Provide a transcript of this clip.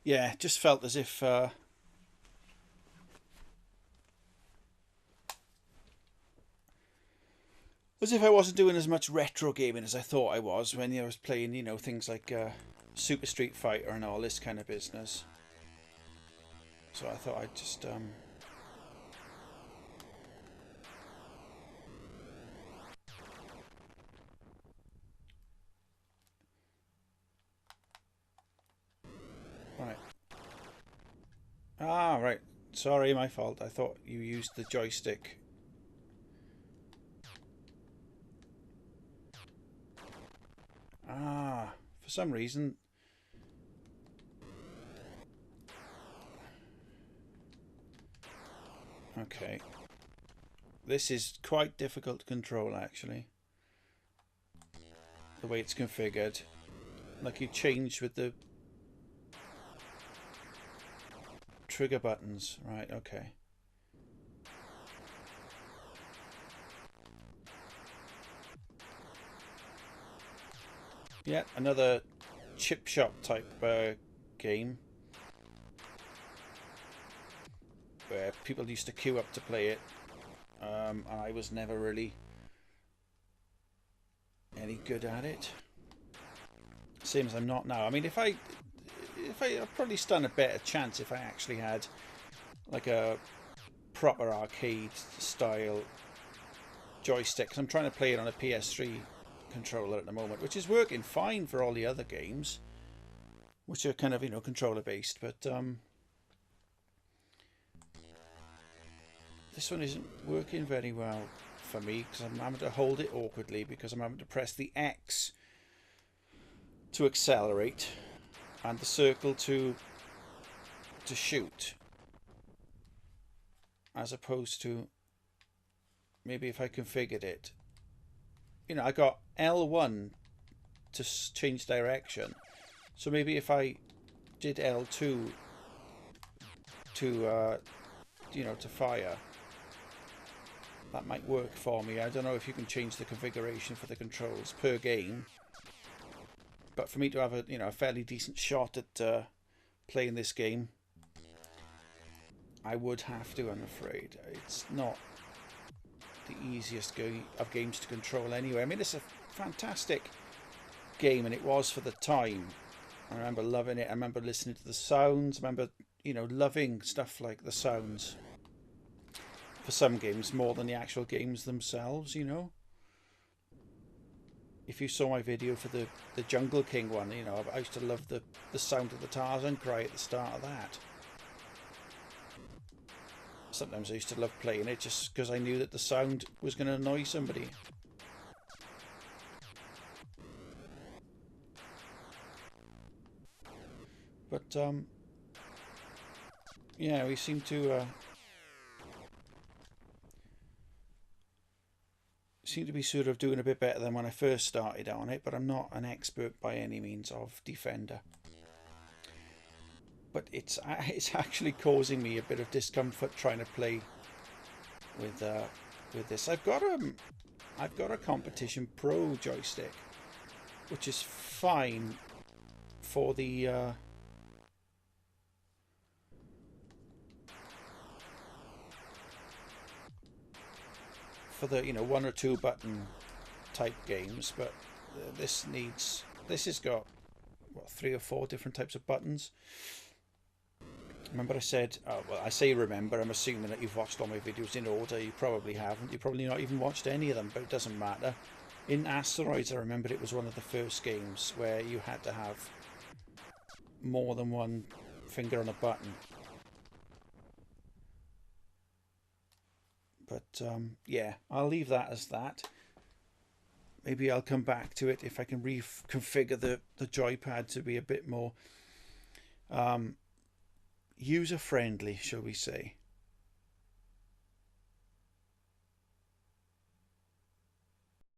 Yeah, just felt as if I wasn't doing as much retro gaming as I thought I was when I was playing, things like Super Street Fighter and all this kind of business. So I thought I'd just right. Ah, right. Sorry, my fault. I thought you used the joystick. Ah, for some reason. Okay. This is quite difficult to control, actually. The way it's configured. Like you change with the trigger buttons. Right, okay. Yeah, another chip shop type game where people used to queue up to play it. I was never really any good at it. Same as I'm not now. I mean, if I I'd probably stand a better chance if I actually had like a proper arcade style joystick. 'Cause I'm trying to play it on a PS3 controller at the moment, which is working fine for all the other games, which are kind of controller based. But this one isn't working very well for me because I'm having to hold it awkwardly because I'm having to press the X to accelerate and the circle to shoot, as opposed to maybe if I configured it. I got L1 to change direction, so maybe if I did L2 to fire, that might work for me. I don't know if you can change the configuration for the controls per game, but for me to have a fairly decent shot at playing this game, I would have to. I'm afraid it's not the easiest of games to control anyway. I mean, it's a fantastic game, and it was for the time. I remember loving it. I remember listening to the sounds. I remember loving stuff like the sounds for some games more than the actual games themselves. If you saw my video for the Jungle King one, I used to love the sound of the Tarzan cry at the start of that. Sometimes I used to love playing it just because I knew that the sound was going to annoy somebody. But yeah, we seem to be sort of doing a bit better than when I first started on it. But I'm not an expert by any means of Defender. But it's actually causing me a bit of discomfort trying to play with this. I've got a Competition Pro joystick, which is fine for the one or two button type games, but this has got what, 3 or 4 different types of buttons. Remember I said, well, I say remember, I'm assuming that you've watched all my videos in order. You probably haven't. You probably not even watched any of them, but it doesn't matter. In Asteroids, I remember it was one of the first games where you had to have more than one finger on a button. But yeah, I'll leave that as that. Maybe I'll come back to it if I can reconfigure the joypad to be a bit more user friendly, shall we say.